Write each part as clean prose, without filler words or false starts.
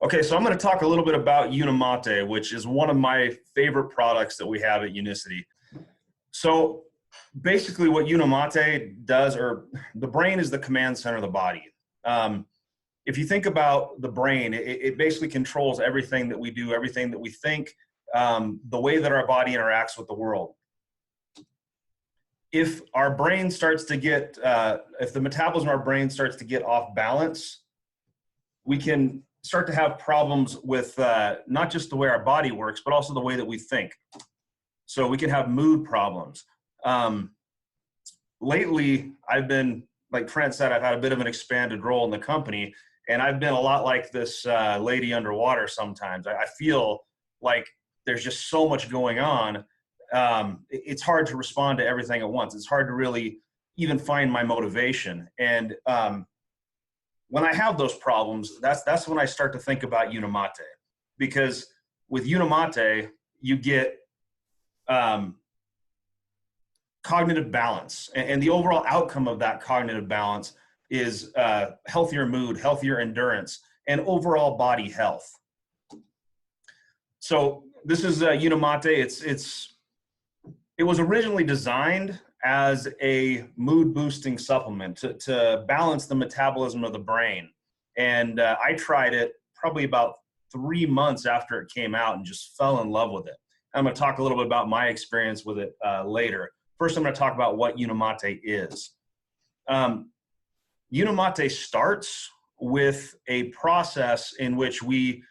Okay, so I'm going to talk a little bit about Unimate, which is one of my favorite products that we have at Unicity. So basically what Unimate does, or the brain is the command center of the body. If you think about the brain, it basically controls everything that we do, everything that we think, the way that our body interacts with the world. If our brain starts to get, if the metabolism of our brain starts to get off balance, we can start to have problems with not just the way our body works, but also the way that we think. So we can have mood problems. Lately, I've been, like Trent said, I've had a bit of an expanded role in the company, and I've been a lot like this lady underwater sometimes. I feel like there's just so much going on. It's hard to respond to everything at once. It's hard to really even find my motivation. And when I have those problems, that's when I start to think about Unimate, because with Unimate, you get cognitive balance, and the overall outcome of that cognitive balance is healthier mood, healthier endurance, and overall body health. So this is Unimate. It was originally designed as a mood boosting supplement to balance the metabolism of the brain. And I tried it probably about 3 months after it came out and just fell in love with it. I'm going to talk a little bit about my experience with it later. First, I'm going to talk about what Unimate is. Unimate starts with a process in which we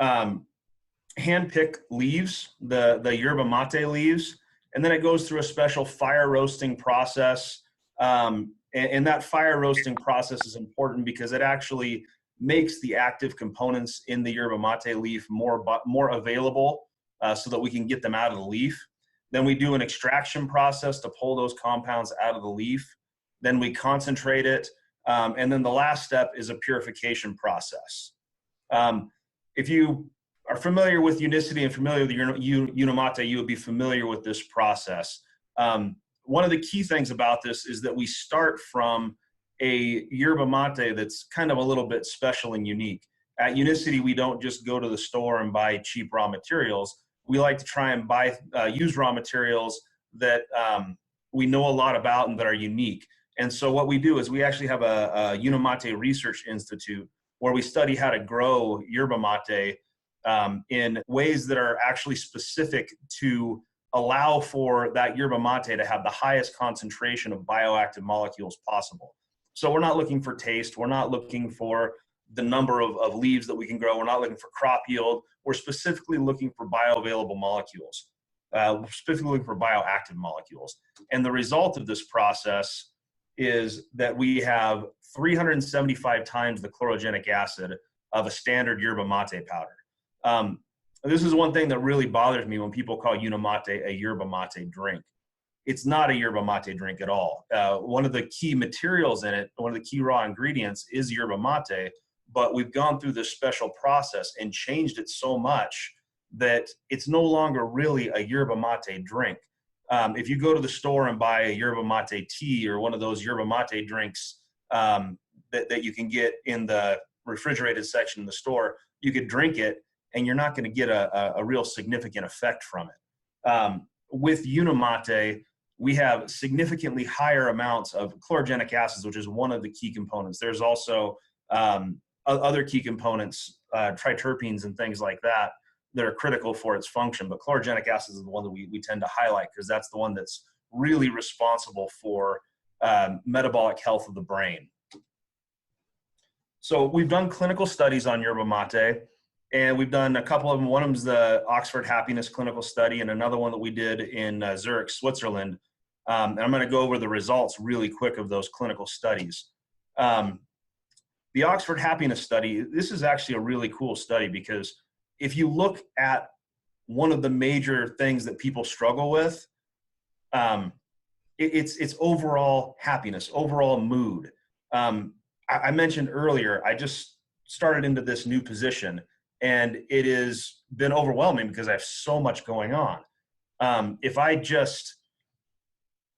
handpick leaves, the yerba mate leaves, and then it goes through a special fire roasting process. And that fire roasting process is important because it actually makes the active components in the yerba mate leaf more available so that we can get them out of the leaf. Then we do an extraction process to pull those compounds out of the leaf. Then we concentrate it. And then the last step is a purification process. If you are familiar with Unicity and familiar with Unimate, you would be familiar with this process. One of the key things about this is that we start from a yerba mate that's kind of a little bit special and unique. At Unicity, we don't just go to the store and buy cheap raw materials. We like to try and use raw materials that we know a lot about and that are unique. And so what we do is we actually have a Unimate Research Institute where we study how to grow yerba mate in ways that are actually specific to allow for that yerba mate to have the highest concentration of bioactive molecules possible. So we're not looking for taste. We're not looking for the number of leaves that we can grow. We're not looking for crop yield. We're specifically looking for bioavailable molecules. We're specifically looking for bioactive molecules. And the result of this process is that we have 375 times the chlorogenic acid of a standard yerba mate powder. This is one thing that really bothers me when people call Unimate a yerba mate drink. It's not a yerba mate drink at all. One of the key materials in it, one of the key raw ingredients is yerba mate, but we've gone through this special process and changed it so much that it's no longer really a yerba mate drink. If you go to the store and buy a yerba mate tea or one of those yerba mate drinks that you can get in the refrigerated section in the store, you could drink it and you're not going to get a real significant effect from it. With Unimate, we have significantly higher amounts of chlorogenic acids, which is one of the key components. There's also other key components, triterpenes and things like that, that are critical for its function. But chlorogenic acids is the one that we tend to highlight because that's the one that's really responsible for metabolic health of the brain. So we've done clinical studies on yerba mate, and we've done a couple of them. One of them is the Oxford Happiness Clinical Study, and another one that we did in Zurich, Switzerland. And I'm going to go over the results really quick of those clinical studies. The Oxford Happiness Study, this is actually a really cool study because if you look at one of the major things that people struggle with, it's overall happiness, overall mood. I mentioned earlier, I just started into this new position, and it has been overwhelming because I have so much going on. If I just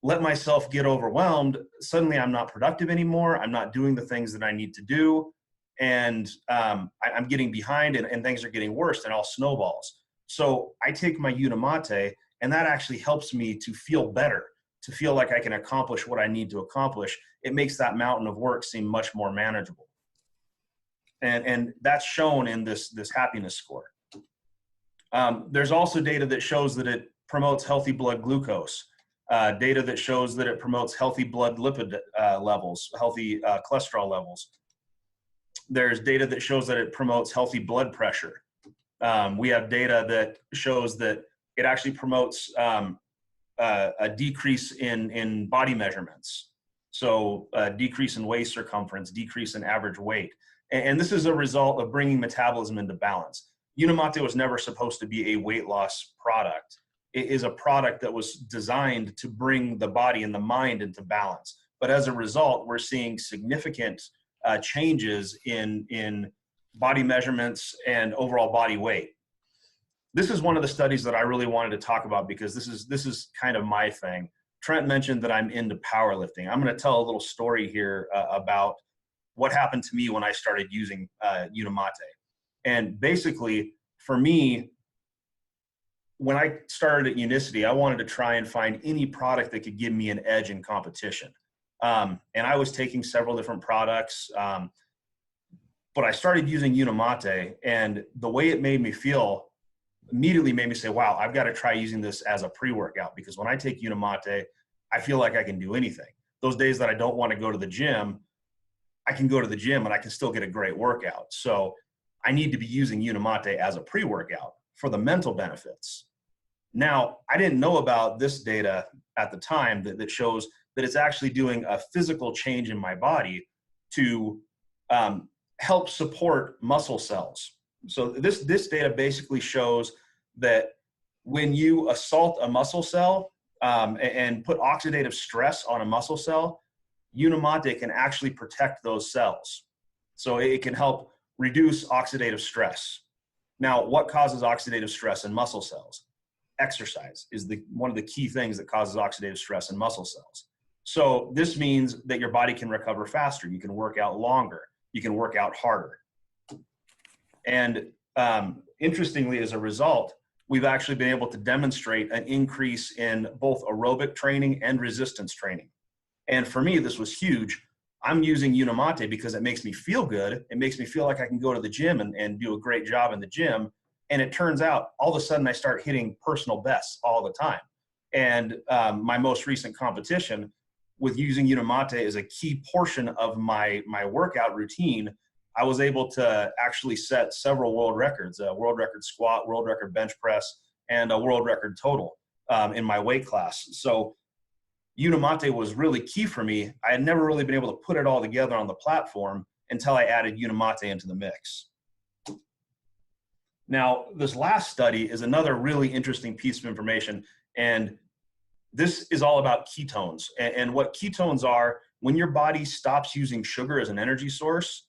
let myself get overwhelmed, suddenly I'm not productive anymore. I'm not doing the things that I need to do. and I'm getting behind, and things are getting worse, and all snowballs. So I take my Unimate, and that actually helps me to feel better, to feel like I can accomplish what I need to accomplish. It makes that mountain of work seem much more manageable. And that's shown in this happiness score. There's also data that shows that it promotes healthy blood glucose, data that shows that it promotes healthy blood lipid levels, healthy cholesterol levels. There's data that shows that it promotes healthy blood pressure. We have data that shows that it actually promotes a decrease in body measurements. So a decrease in waist circumference, decrease in average weight. And this is a result of bringing metabolism into balance. Unimate was never supposed to be a weight loss product. It is a product that was designed to bring the body and the mind into balance. But as a result, we're seeing significant changes in body measurements and overall body weight. This is one of the studies that I really wanted to talk about because this is kind of my thing. Trent mentioned that I'm into powerlifting. I'm going to tell a little story here about what happened to me when I started using Unimate. And basically, for me, when I started at Unicity, I wanted to try and find any product that could give me an edge in competition. And I was taking several different products, but I started using Unimate, and the way it made me feel immediately made me say, wow, I've got to try using this as a pre-workout, because when I take Unimate, I feel like I can do anything. Those days that I don't want to go to the gym, I can go to the gym and I can still get a great workout. So I need to be using Unimate as a pre-workout for the mental benefits. Now, I didn't know about this data at the time that shows that it's actually doing a physical change in my body to help support muscle cells. So this data basically shows that when you assault a muscle cell and put oxidative stress on a muscle cell, Unimate can actually protect those cells. So it can help reduce oxidative stress. Now, what causes oxidative stress in muscle cells? Exercise is one of the key things that causes oxidative stress in muscle cells. So this means that your body can recover faster. You can work out longer. You can work out harder. And interestingly, as a result, we've actually been able to demonstrate an increase in both aerobic training and resistance training. And for me, this was huge. I'm using Unimate because it makes me feel good. It makes me feel like I can go to the gym and do a great job in the gym. And it turns out all of a sudden I start hitting personal bests all the time. And my most recent competition with using Unimate is a key portion of my workout routine. I was able to actually set several world records, a world record squat, world record bench press, and a world record total in my weight class. So Unimate was really key for me. I had never really been able to put it all together on the platform until I added Unimate into the mix. Now, this last study is another really interesting piece of information, and this is all about ketones. And what ketones are, when your body stops using sugar as an energy source,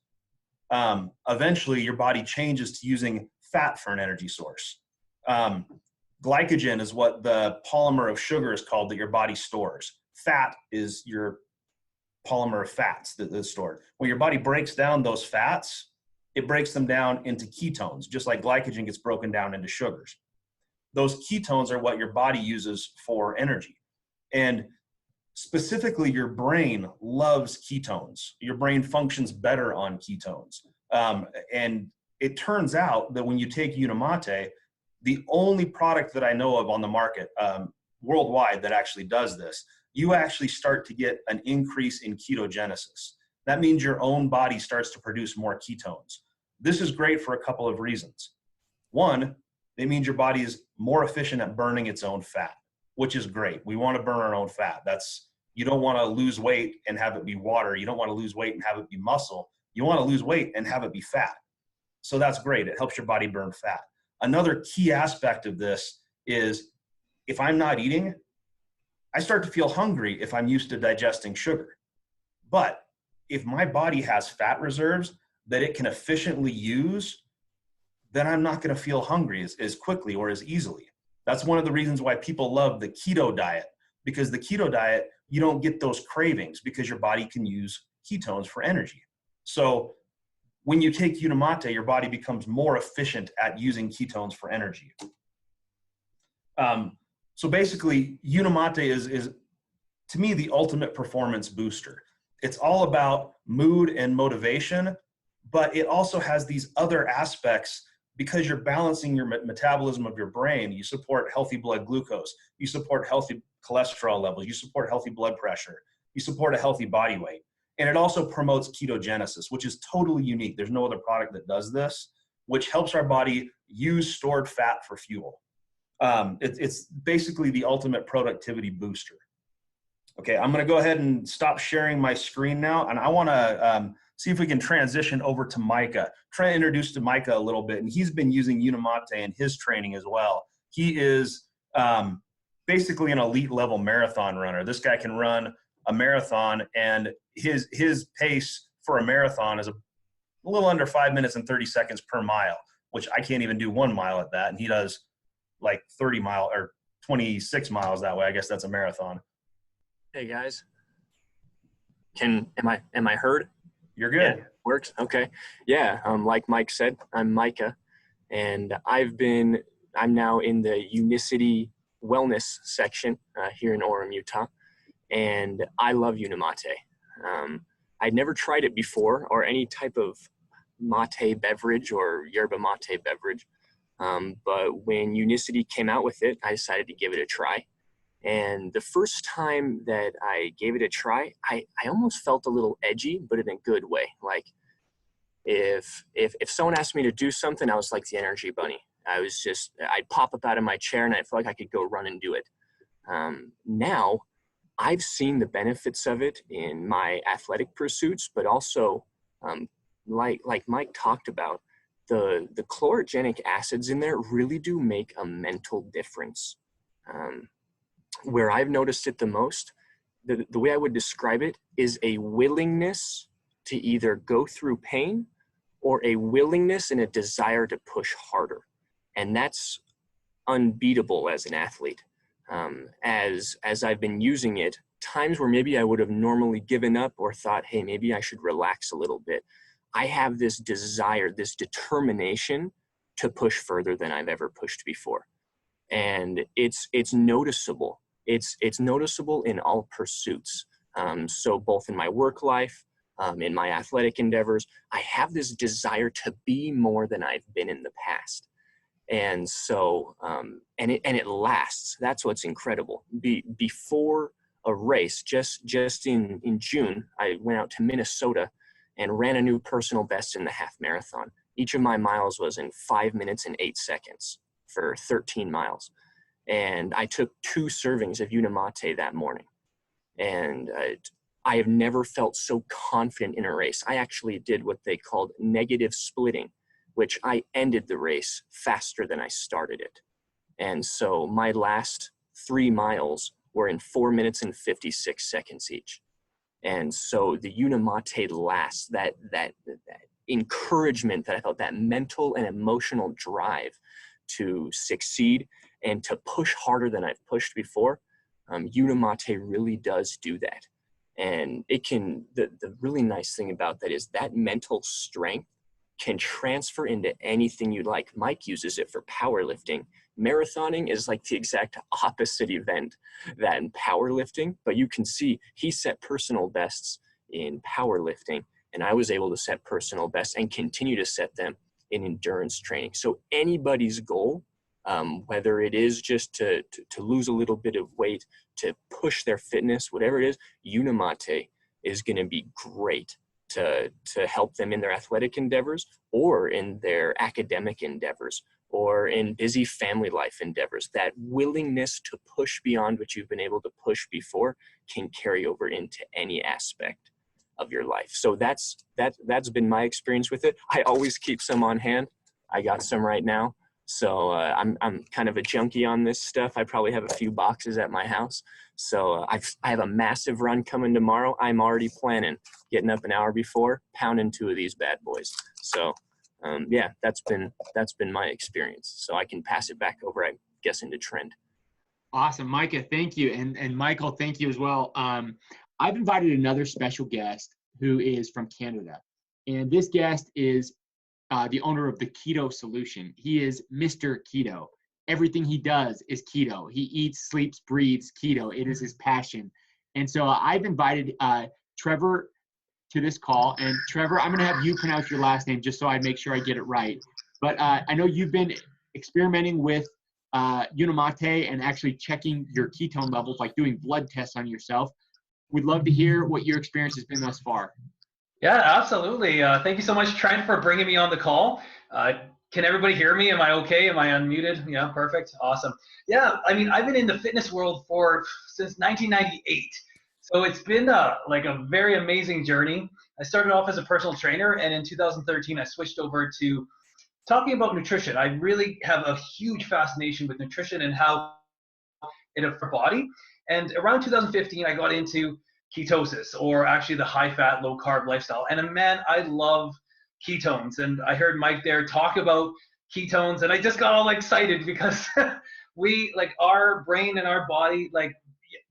eventually your body changes to using fat for an energy source. Glycogen is what the polymer of sugar is called that your body stores. Fat is your polymer of fats that is stored. When your body breaks down those fats, it breaks them down into ketones, just like glycogen gets broken down into sugars. Those ketones are what your body uses for energy. And specifically, your brain loves ketones. Your brain functions better on ketones. And it turns out that when you take Unimate, the only product that I know of on the market worldwide that actually does this, you actually start to get an increase in ketogenesis. That means your own body starts to produce more ketones. This is great for a couple of reasons. One, it means your body is more efficient at burning its own fat, which is great. We want to burn our own fat. You don't want to lose weight and have it be water. You don't want to lose weight and have it be muscle. You want to lose weight and have it be fat. So that's great. It helps your body burn fat. Another key aspect of this is if I'm not eating, I start to feel hungry if I'm used to digesting sugar. But if my body has fat reserves that it can efficiently use, then I'm not going to feel hungry as quickly or as easily. That's one of the reasons why people love the keto diet, because the keto diet, you don't get those cravings because your body can use ketones for energy. So when you take Unimate, your body becomes more efficient at using ketones for energy. So basically, Unimate is to me the ultimate performance booster. It's all about mood and motivation, but it also has these other aspects because you're balancing your metabolism of your brain. You support healthy blood glucose, you support healthy cholesterol levels, you support healthy blood pressure, you support a healthy body weight. And it also promotes ketogenesis, which is totally unique. There's no other product that does this, which helps our body use stored fat for fuel. It's basically the ultimate productivity booster. Okay, I'm gonna go ahead and stop sharing my screen now, and I wanna see if we can transition over to Micah. Try to introduce to Micah a little bit, and he's been using Unimate in his training as well. He is basically an elite level marathon runner. This guy can run a marathon, and his pace for a marathon is a little under 5 minutes and 30 seconds per mile, which I can't even do 1 mile at that, and he does like 30 mile or 26 miles that way. I guess that's a marathon. Hey guys, am I heard? You're good. Yeah, works. Okay. Yeah. Like Mike said, I'm Micah, and I'm now in the Unicity Wellness section here in Orem, Utah, and I love Unimate. I'd never tried it before, or any type of mate beverage or yerba mate beverage, but when Unicity came out with it, I decided to give it a try. And the first time that I gave it a try, I almost felt a little edgy, but in a good way. Like if someone asked me to do something, I was like the energy bunny. I'd pop up out of my chair and I felt like I could go run and do it. Now I've seen the benefits of it in my athletic pursuits, but also like Mike talked about, the chlorogenic acids in there really do make a mental difference. Where I've noticed it the most, the way I would describe it is a willingness to either go through pain or a willingness and a desire to push harder. And that's unbeatable as an athlete. As I've been using it, times where maybe I would have normally given up or thought, hey, maybe I should relax a little bit, I have this desire, this determination to push further than I've ever pushed before. And it's noticeable. It's noticeable in all pursuits. So both in my work life, in my athletic endeavors, I have this desire to be more than I've been in the past. And so, and it lasts. That's what's incredible. Before a race, just in June, I went out to Minnesota and ran a new personal best in the half marathon. Each of my miles was in 5 minutes and 8 seconds for 13 miles. And I took 2 servings of Unimate that morning. And I have never felt so confident in a race. I actually did what they called negative splitting, which I ended the race faster than I started it. And so my last 3 miles were in 4 minutes and 56 seconds each. And so the Unimate lasts, that encouragement that I felt, that mental and emotional drive to succeed and to push harder than I've pushed before, Unimate really does do that. And it can, the really nice thing about that is that mental strength can transfer into anything you like. Mike uses it for powerlifting. Marathoning is like the exact opposite event than powerlifting, but you can see he set personal bests in powerlifting, and I was able to set personal bests and continue to set them in endurance training. So anybody's goal, whether it is just to lose a little bit of weight, to push their fitness, whatever it is, Unimate is going to be great to help them in their athletic endeavors or in their academic endeavors or in busy family life endeavors. That willingness to push beyond what you've been able to push before can carry over into any aspect of your life. So that's been my experience with it. I always keep some on hand. I got some right now. So I'm kind of a junkie on this stuff. I probably have a few boxes at my house. So I have a massive run coming tomorrow. I'm already planning, getting up an hour before, pounding 2 of these bad boys. So yeah, that's been my experience. So I can pass it back over, I guess, into Trend. Awesome, Micah, thank you. And Michael, thank you as well. I've invited another special guest who is from Canada. And this guest is the owner of the Keto Solution. He is Mr. Keto. Everything he does is keto. He eats, sleeps, breathes keto. It is his passion. And so I've invited Trevor to this call. And Trevor, I'm going to have you pronounce your last name just so I make sure I get it right. But I know you've been experimenting with Unimate and actually checking your ketone levels, like doing blood tests on yourself. We'd love to hear what your experience has been thus far. Yeah, absolutely. Thank you so much, Trent, for bringing me on the call. Can everybody hear me? Am I okay? Am I unmuted? Yeah, perfect. Awesome. Yeah, I mean, I've been in the fitness world since 1998. So it's been like a very amazing journey. I started off as a personal trainer, and in 2013, I switched over to talking about nutrition. I really have a huge fascination with nutrition and how it affects our body. And around 2015, I got into ketosis, or actually the high-fat, low-carb lifestyle. And man, I love ketones. And I heard Mike there talk about ketones, and I just got all excited because our brain and our body,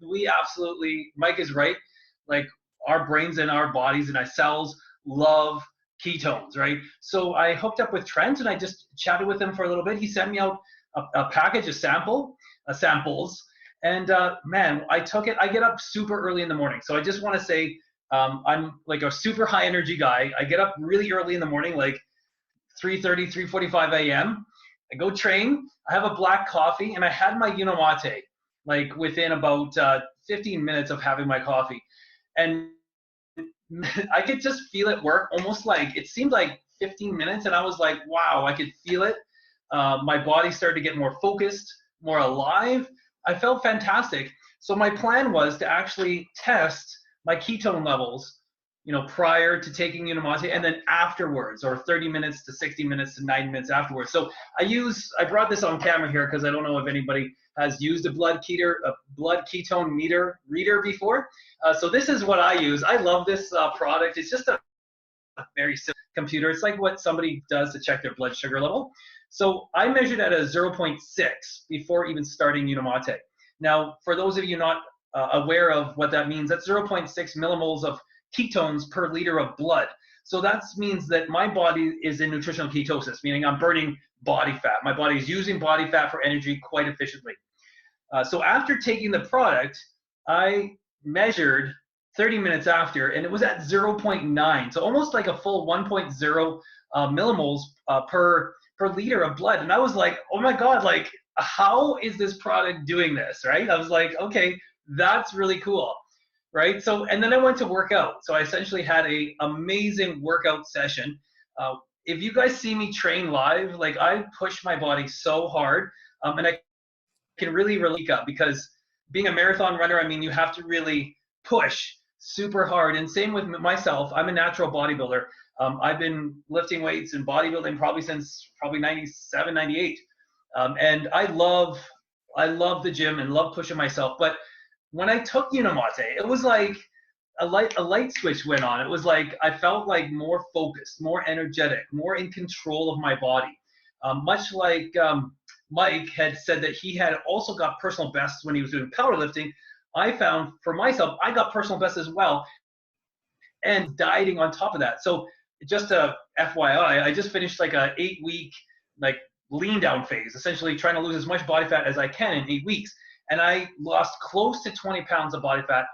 we absolutely, Mike is right, like our brains and our bodies and our cells love ketones, right? So I hooked up with Trent, and I just chatted with him for a little bit. He sent me out a package of samples. And man, I took it. I get up super early in the morning. So I just want to say I'm like a super high energy guy. I get up really early in the morning, like 3:30, 3:45 a.m. I go train. I have a black coffee, and I had my Unimate like within about 15 minutes of having my coffee. And I could just feel it work, almost like it seemed like 15 minutes. And I was like, wow, I could feel it. My body started to get more focused, more alive. I felt fantastic. So my plan was to actually test my ketone levels, prior to taking Unimate, and then afterwards, or 30 minutes to 60 minutes to 90 minutes afterwards. So I brought this on camera here because I don't know if anybody has used a blood ketone meter reader before. So this is what I use. I love this product. It's just a very simple computer. It's like what somebody does to check their blood sugar level. So I measured at a 0.6 before even starting Unimate. Now, for those of you not aware of what that means, that's 0.6 millimoles of ketones per liter of blood. So that means that my body is in nutritional ketosis, meaning I'm burning body fat. My body is using body fat for energy quite efficiently. So after taking the product, I measured 30 minutes after, and it was at 0.9. So almost like a full 1.0 millimoles per liter of blood. And I was like, oh my God, like, how is this product doing this, right? I was like, okay, that's really cool, right? So, and then I went to work out. So I essentially had a amazing workout session. If you guys see me train live, like I push my body so hard, and I can really leak up, because being a marathon runner, I mean, you have to really push super hard. And same with myself. I'm a natural bodybuilder. I've been lifting weights and bodybuilding probably since 97, 98. And I love the gym and love pushing myself. But when I took Unimate, it was like a light switch went on. It was like I felt like more focused, more energetic, more in control of my body. Much like Mike had said that he had also got personal bests when he was doing powerlifting, I found for myself, I got personal bests as well, and dieting on top of that. So just a FYI, I just finished like a 8-week like lean down phase, essentially trying to lose as much body fat as I can in 8 weeks. And I lost close to 20 pounds of body fat.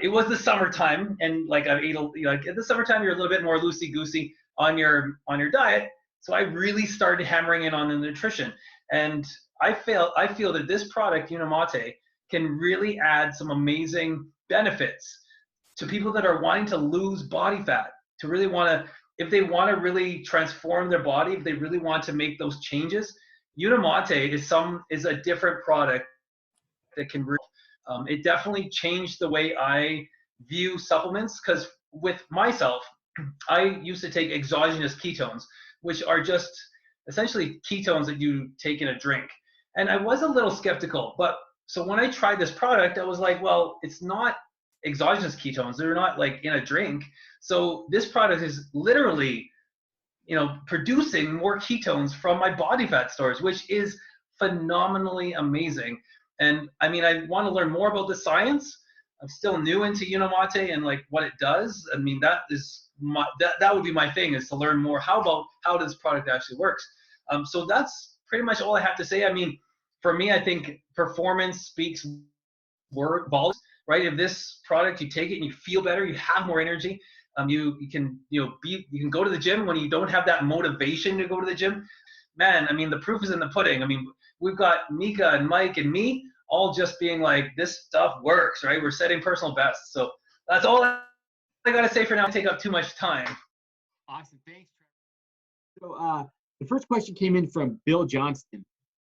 It was the summertime, and like I ate, like in the summertime, you're a little bit more loosey-goosey on your diet. So I really started hammering in on the nutrition. And I feel that this product, Unimate, can really add some amazing benefits to people that are wanting to lose body fat, to really want to, if they want to really transform their body, if they really want to make those changes. Unimate is a different product that can really, it definitely changed the way I view supplements, because with myself, I used to take exogenous ketones, which are just essentially ketones that you take in a drink. And I was a little skeptical, but so when I tried this product, I was like, well, it's not exogenous ketones. They're not like in a drink. So this product is literally, producing more ketones from my body fat stores, which is phenomenally amazing. And I mean, I want to learn more about the science. I'm still new into Unimate and like what it does. I mean, that would be my thing, is to learn more how this product actually works. So that's pretty much all I have to say. I mean, for me, I think performance speaks volumes, right? If this product, you take it and you feel better, you have more energy. You can you can go to the gym when you don't have that motivation to go to the gym. Man, I mean, the proof is in the pudding. I mean, we've got Mika and Mike and me all just being like, this stuff works, right? We're setting personal bests. So that's all I got to say for now. Take up too much time. Awesome. Thanks, Trevor. So the first question came in from Bill Johnston.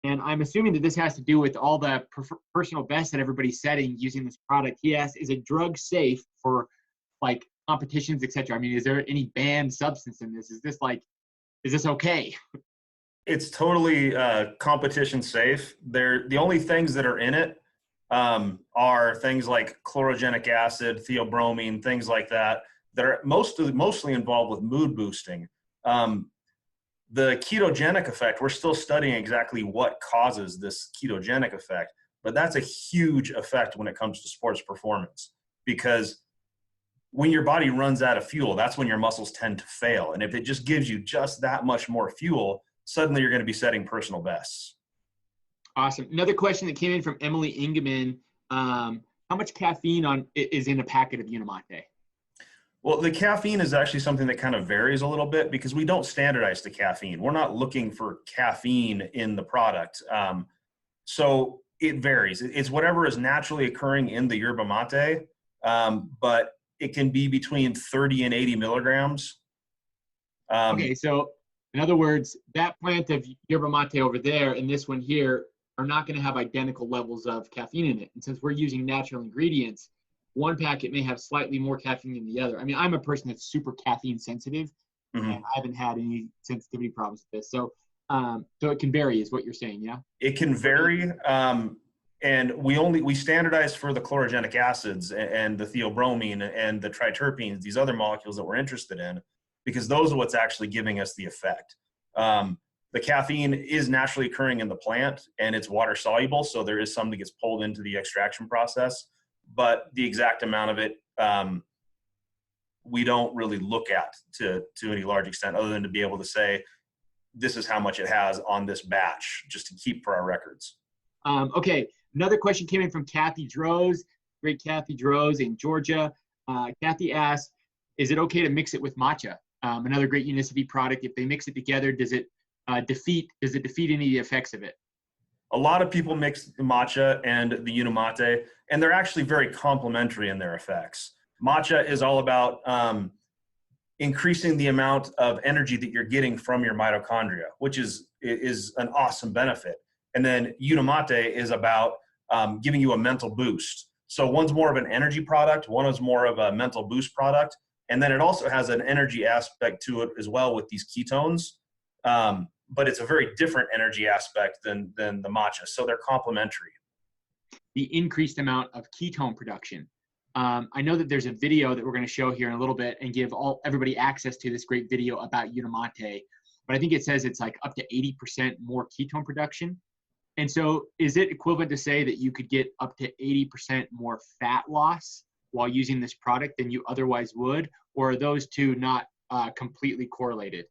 And I'm assuming that this has to do with all the personal bests that everybody's setting using this product. He asked, is it drug safe for like competitions, etc.? I mean, is there any banned substance in this? Is this okay? It's totally competition safe. The only things that are in it are things like chlorogenic acid, theobromine, things like that are mostly involved with mood boosting. The ketogenic effect, we're still studying exactly what causes this ketogenic effect, but that's a huge effect when it comes to sports performance, because when your body runs out of fuel, that's when your muscles tend to fail. And if it just gives you just that much more fuel, suddenly you're going to be setting personal bests. Awesome. Another question that came in from Emily Ingeman. How much caffeine is in a packet of Unimate? Well, the caffeine is actually something that kind of varies a little bit because we don't standardize the caffeine. We're not looking for caffeine in the product. So it varies. It's whatever is naturally occurring in the yerba mate, but it can be between 30 and 80 milligrams. Okay, so in other words, that plant of yerba mate over there and this one here are not going to have identical levels of caffeine in it. And since we're using natural ingredients, one packet may have slightly more caffeine than the other. I mean, I'm a person that's super caffeine sensitive, and I haven't had any sensitivity problems with this. So it can vary, is what you're saying, yeah? It can vary, and we standardize for the chlorogenic acids and the theobromine and the triterpenes, these other molecules that we're interested in, because those are what's actually giving us the effect. The caffeine is naturally occurring in the plant, and it's water soluble, so there is some that gets pulled into the extraction process. But the exact amount of it, we don't really look at to any large extent, other than to be able to say, this is how much it has on this batch, just to keep for our records. Okay, another question came in from Kathy Droz, great Kathy Droz in Georgia. Kathy asked, is it okay to mix it with matcha? Another great Unicity product. If they mix it together, does it defeat any of the effects of it? A lot of people mix the matcha and the Unimate, and they're actually very complementary in their effects. Matcha is all about increasing the amount of energy that you're getting from your mitochondria, which is an awesome benefit. And then Unimate is about giving you a mental boost. So one's more of an energy product, one is more of a mental boost product, and then it also has an energy aspect to it as well with these ketones. But it's a very different energy aspect than the matcha. So they're complementary. The increased amount of ketone production. I know that there's a video that we're going to show here in a little bit and give everybody access to this great video about Unimate. But I think it says it's like up to 80% more ketone production. And so is it equivalent to say that you could get up to 80% more fat loss while using this product than you otherwise would? Or are those two not completely correlated?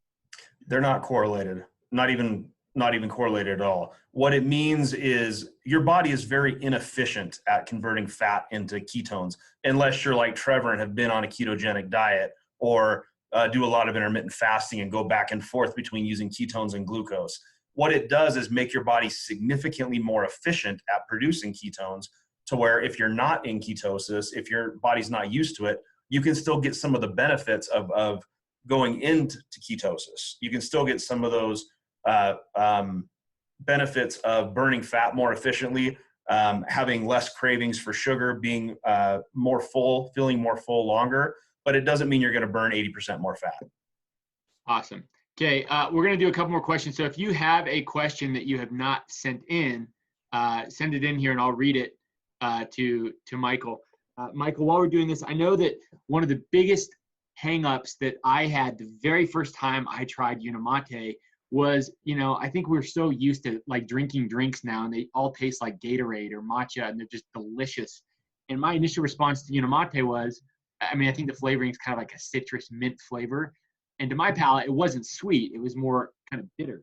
They're not correlated. Not even correlated at all. What it means is your body is very inefficient at converting fat into ketones, unless you're like Trevor and have been on a ketogenic diet or do a lot of intermittent fasting and go back and forth between using ketones and glucose. What it does is make your body significantly more efficient at producing ketones, to where if you're not in ketosis, if your body's not used to it, you can still get some of the benefits of going into ketosis. You can still get some of those benefits of burning fat more efficiently, having less cravings for sugar, being more full, feeling more full longer, but it doesn't mean you're going to burn 80% more fat. Awesome. Okay, we're going to do a couple more questions. So if you have a question that you have not sent in, send it in here and I'll read it to Michael. Michael, while we're doing this, I know that one of the biggest hangups that I had the very first time I tried Unimate was, I think we're so used to like drinking drinks now and they all taste like Gatorade or matcha and they're just delicious. And my initial response to Unimate was, I mean, I think the flavoring is kind of like a citrus mint flavor. And to my palate, it wasn't sweet. It was more kind of bitter.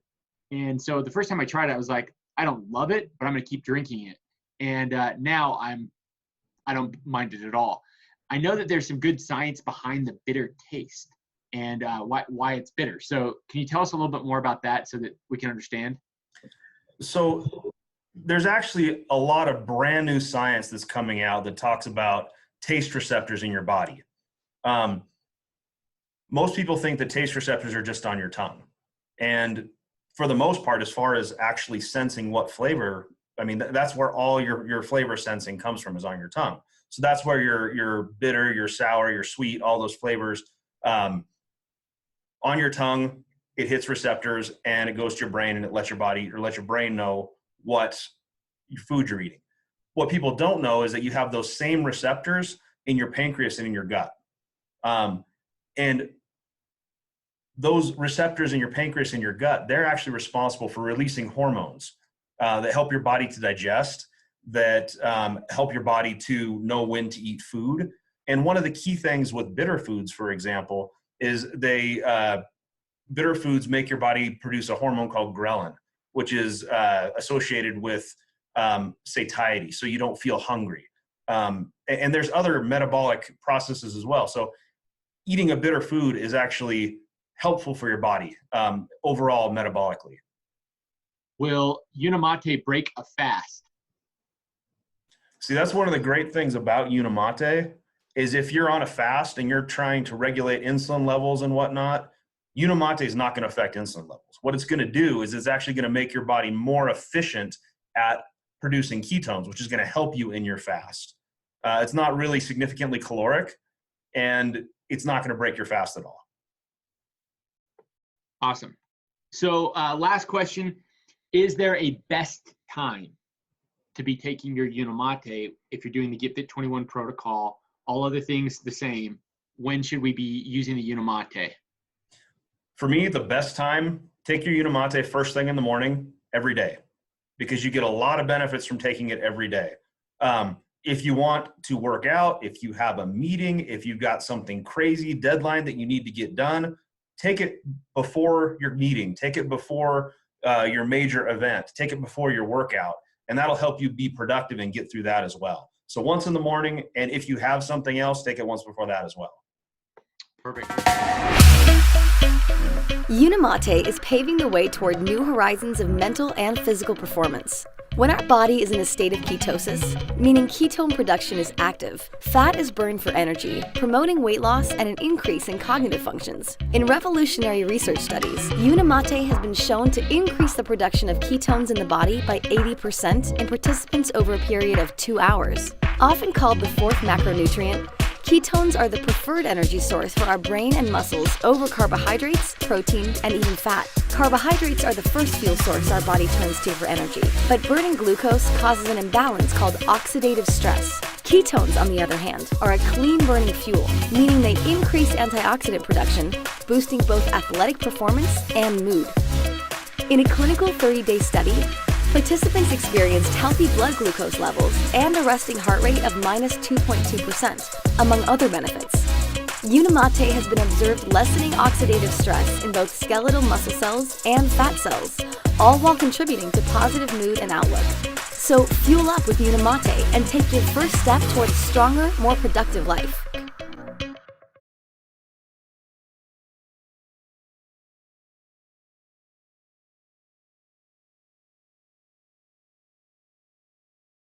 And so the first time I tried it, I was like, I don't love it, but I'm going to keep drinking it. And now I don't mind it at all. I know that there's some good science behind the bitter taste and why it's bitter. So can you tell us a little bit more about that so that we can understand? So there's actually a lot of brand new science that's coming out that talks about taste receptors in your body. Most people think that taste receptors are just on your tongue. And for the most part, as far as actually sensing what flavor, I mean, that's where all your flavor sensing comes from, is on your tongue. So that's where your bitter, your sour, your sweet, all those flavors on your tongue, it hits receptors and it goes to your brain and it lets your brain know what food you're eating. What people don't know is that you have those same receptors in your pancreas and in your gut. And those receptors in your pancreas and your gut, they're actually responsible for releasing hormones that help your body to digest, that help your body to know when to eat food. And one of the key things with bitter foods, for example, is bitter foods make your body produce a hormone called ghrelin, which is associated with satiety, so you don't feel hungry. And there's other metabolic processes as well. So eating a bitter food is actually helpful for your body overall metabolically. Will Unimate break a fast? See, that's one of the great things about Unimate is if you're on a fast and you're trying to regulate insulin levels and whatnot, Unimate is not going to affect insulin levels. What it's going to do is it's actually going to make your body more efficient at producing ketones, which is going to help you in your fast. It's not really significantly caloric, and it's not going to break your fast at all. Awesome. So last question, is there a best time to be taking your Unimate if you're doing the Get Fit 21 protocol, all other things the same? When should we be using the Unimate? For me, the best time, take your Unimate first thing in the morning every day, because you get a lot of benefits from taking it every day. If you want to work out, if you have a meeting, if you've got something crazy deadline that you need to get done, take it before your meeting, take it before your major event, take it before your workout, and that'll help you be productive and get through that as well. So once in the morning, and if you have something else, take it once before that as well. Perfect. Unimate is paving the way toward new horizons of mental and physical performance. When our body is in a state of ketosis, meaning ketone production is active, fat is burned for energy, promoting weight loss and an increase in cognitive functions. In revolutionary research studies, Unimate has been shown to increase the production of ketones in the body by 80% in participants over a period of 2 hours. Often called the fourth macronutrient, ketones are the preferred energy source for our brain and muscles over carbohydrates, protein, and even fat. Carbohydrates are the first fuel source our body turns to for energy, but burning glucose causes an imbalance called oxidative stress. Ketones, on the other hand, are a clean-burning fuel, meaning they increase antioxidant production, boosting both athletic performance and mood. In a clinical 30-day study, participants experienced healthy blood glucose levels and a resting heart rate of minus 2.2%, among other benefits. Unimate has been observed lessening oxidative stress in both skeletal muscle cells and fat cells, all while contributing to positive mood and outlook. So fuel up with Unimate and take your first step toward a stronger, more productive life.